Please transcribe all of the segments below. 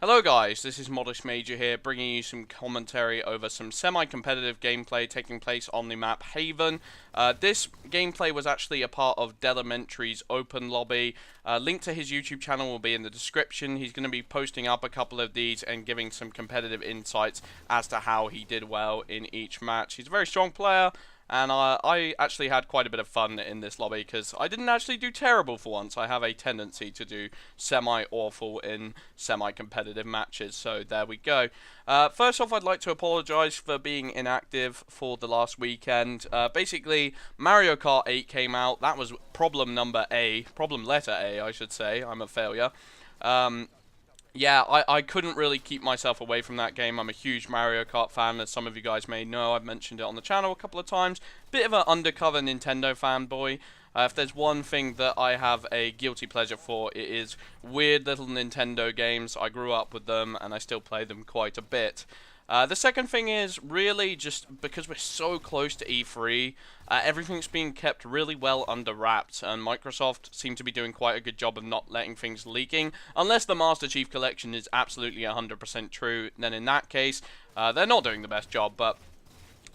Hello guys, this is Modest Major here, bringing you some commentary over some semi-competitive gameplay taking place on the map Haven. This gameplay was actually a part of Delimentary's open lobby. Link to his YouTube channel will be in the description. He's going to be posting up a couple of these and giving some competitive insights as to how he did well in each match. He's a very strong player. And I actually had quite a bit of fun in this lobby because I didn't actually do terrible for once. I have a tendency to do semi-awful in semi-competitive matches, so there we go. First off, I'd like to apologise for being inactive for the last weekend. Basically, Mario Kart 8 came out. That was problem letter A, I should say. I'm a failure. Yeah, I couldn't really keep myself away from that game. I'm a huge Mario Kart fan, as some of you guys may know. I've mentioned it on the channel a couple of times. Bit of an undercover Nintendo fanboy. If there's one thing that I have a guilty pleasure for, it is weird little Nintendo games. I grew up with them, and I still play them quite a bit. The second thing is really just because we're so close to E3, everything's being kept really well under wraps, and Microsoft seem to be doing quite a good job of not letting things leaking. Unless the Master Chief Collection is absolutely 100% true, then in that case, they're not doing the best job, but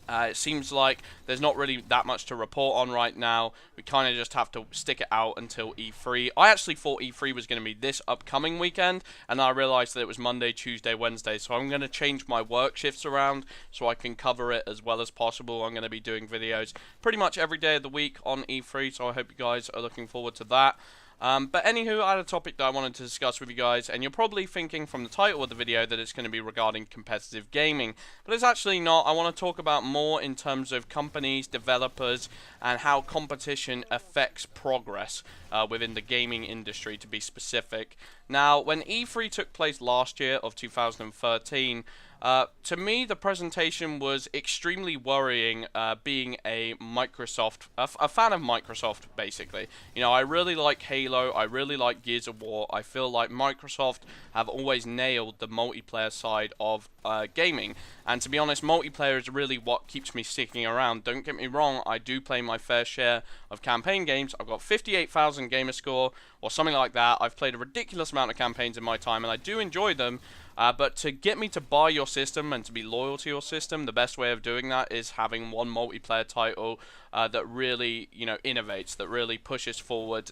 it seems like there's not really that much to report on right now. We kind of just have to stick it out until E3. I actually thought E3 was going to be this upcoming weekend, and I realized that it was Monday, Tuesday, Wednesday, so I'm going to change my work shifts around so I can cover it as well as possible. I'm going to be doing videos pretty much every day of the week on E3, so I hope you guys are looking forward to that. But anywho, I had a topic that I wanted to discuss with you guys, and you're probably thinking from the title of the video that it's going to be regarding competitive gaming, but it's actually not. I want to talk about more in terms of companies, developers, and how competition affects progress within the gaming industry, to be specific. Now, when E3 took place last year of 2013, to me, the presentation was extremely worrying, being a fan of Microsoft, basically. You know, I really like Halo, I really like Gears of War. I feel like Microsoft have always nailed the multiplayer side of gaming. And to be honest, multiplayer is really what keeps me sticking around. Don't get me wrong, I do play my fair share of campaign games. I've got 58,000 gamer score, or something like that. I've played a ridiculous amount of campaigns in my time, and I do enjoy them. But to get me to buy your system and to be loyal to your system, the best way of doing that is having one multiplayer title that really, you know, innovates, that really pushes forward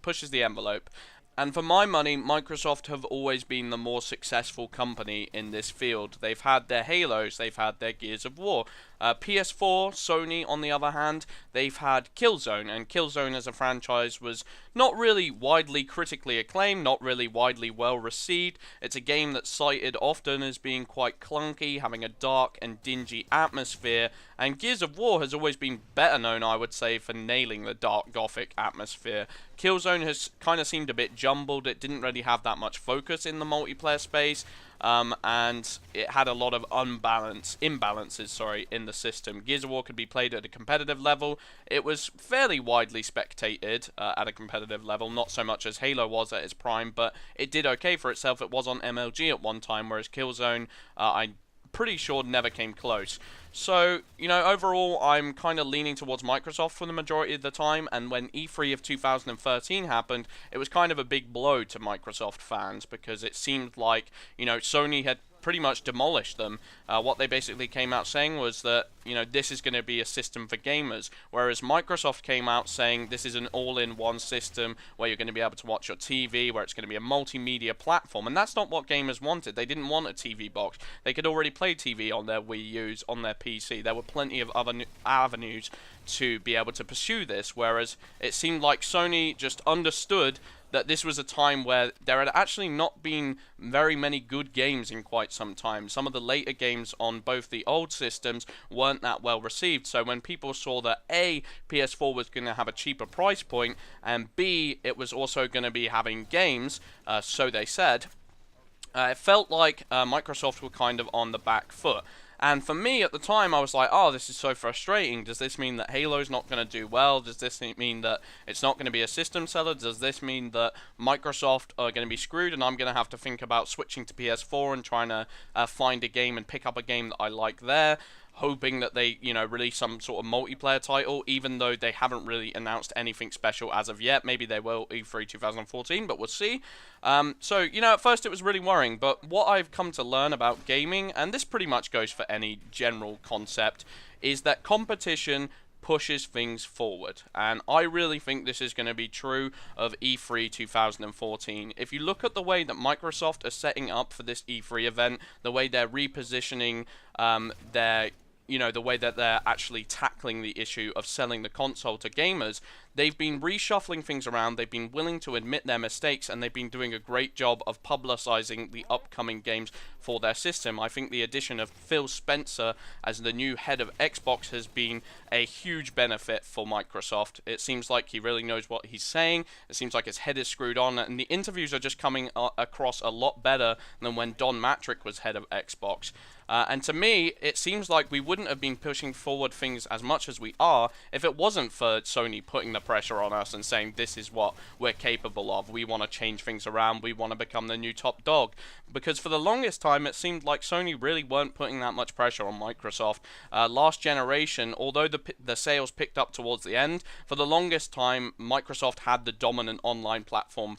pushes the envelope. And for my money, Microsoft have always been the more successful company in this field. They've had their Halos, they've had their Gears of War. PS4, Sony, on the other hand, they've had Killzone, and Killzone as a franchise was not really widely critically acclaimed, not really widely well received. It's a game that's cited often as being quite clunky, having a dark and dingy atmosphere, and Gears of War has always been better known, I would say, for nailing the dark gothic atmosphere. Killzone has kind of seemed a bit jumbled. It didn't really have that much focus in the multiplayer space. And it had a lot of imbalances in the system. Gears of War could be played at a competitive level. It was fairly widely spectated at a competitive level, not so much as Halo was at its prime, but it did okay for itself. It was on MLG at one time, whereas Killzone, I'm pretty sure, never came close. So, you know, overall, I'm kind of leaning towards Microsoft for the majority of the time, and when E3 of 2013 happened, it was kind of a big blow to Microsoft fans, because it seemed like, you know, Sony had pretty much demolished them. What they basically came out saying was that, you know, this is going to be a system for gamers, whereas Microsoft came out saying this is an all-in-one system where you're going to be able to watch your TV, where it's going to be a multimedia platform, and that's not what gamers wanted. They didn't want a TV box. They could already play TV on their Wii U's, on their PC. There were plenty of other avenues to be able to pursue this, whereas it seemed like Sony just understood that this was a time where there had actually not been very many good games in quite some time. Some of the later games on both the old systems weren't that well received, so when people saw that A, PS4 was going to have a cheaper price point, and B, it was also going to be having games, so they said, it felt like Microsoft were kind of on the back foot. And for me, at the time, I was like, oh, this is so frustrating. Does this mean that Halo's not going to do well? Does this mean that it's not going to be a system seller? Does this mean that Microsoft are going to be screwed and I'm going to have to think about switching to PS4 and trying to find a game and pick up a game that I like there? hoping that they, you know, release some sort of multiplayer title, even though they haven't really announced anything special as of yet. Maybe they will E3 2014, but we'll see. So, you know, at first it was really worrying, but what I've come to learn about gaming, and this pretty much goes for any general concept, is that competition pushes things forward, and I really think this is going to be true of E3 2014. If you look at the way that Microsoft are setting up for this E3 event, the way they're repositioning the way that they're actually tackling the issue of selling the console to gamers, they've been reshuffling things around, they've been willing to admit their mistakes, and they've been doing a great job of publicizing the upcoming games for their system. I think the addition of Phil Spencer as the new head of Xbox has been a huge benefit for Microsoft. It seems like he really knows what he's saying, it seems like his head is screwed on, and the interviews are just coming across a lot better than when Don Matrick was head of Xbox. And to me, it seems like we wouldn't have been pushing forward things as much as we are if it wasn't for Sony putting the pressure on us and saying this is what we're capable of. We want to change things around. We want to become the new top dog. Because for the longest time, it seemed like Sony really weren't putting that much pressure on Microsoft. Last generation, although the sales picked up towards the end, for the longest time, Microsoft had the dominant online platform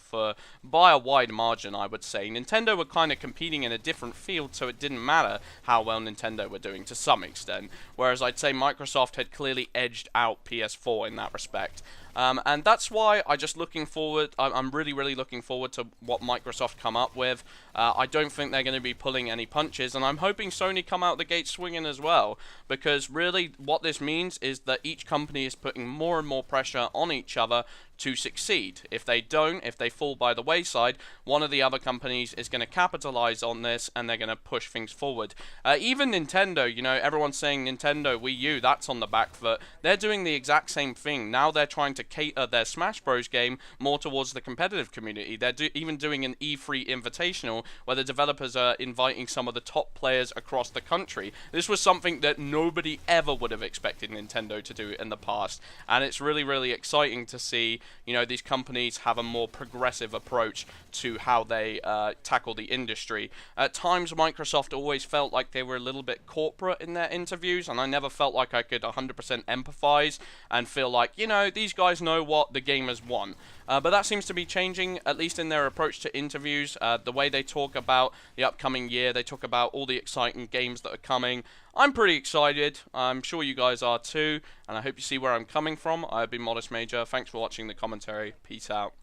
by a wide margin, I would say. Nintendo were kind of competing in a different field, so it didn't matter how well Nintendo were doing to some extent, whereas I'd say Microsoft had clearly edged out PS4 in that respect. And that's why I'm really looking forward to what Microsoft come up with. I don't think they're going to be pulling any punches, and I'm hoping Sony come out the gate swinging as well, because really what this means is that each company is putting more and more pressure on each other to succeed. If they don't, if they fall by the wayside, one of the other companies is going to capitalize on this, and they're going to push things forward. Even Nintendo, you know, everyone's saying Nintendo Wii U, that's on the back foot. They're doing the exact same thing. Now they're trying to cater their Smash Bros. Game more towards the competitive community. They're even doing an E3 Invitational where the developers are inviting some of the top players across the country. This was something that nobody ever would have expected Nintendo to do in the past, and it's really exciting to see, you know, these companies have a more progressive approach to how they tackle the industry. At times, Microsoft always felt like they were a little bit corporate in their interviews, and I never felt like I could 100% empathize and feel like, you know, these guys know what the gamers want. But that seems to be changing, at least in their approach to interviews. The way they talk about the upcoming year, they talk about all the exciting games that are coming. I'm pretty excited. I'm sure you guys are too, and I hope you see where I'm coming from. I've been Modest Major. Thanks for watching the commentary. Peace out.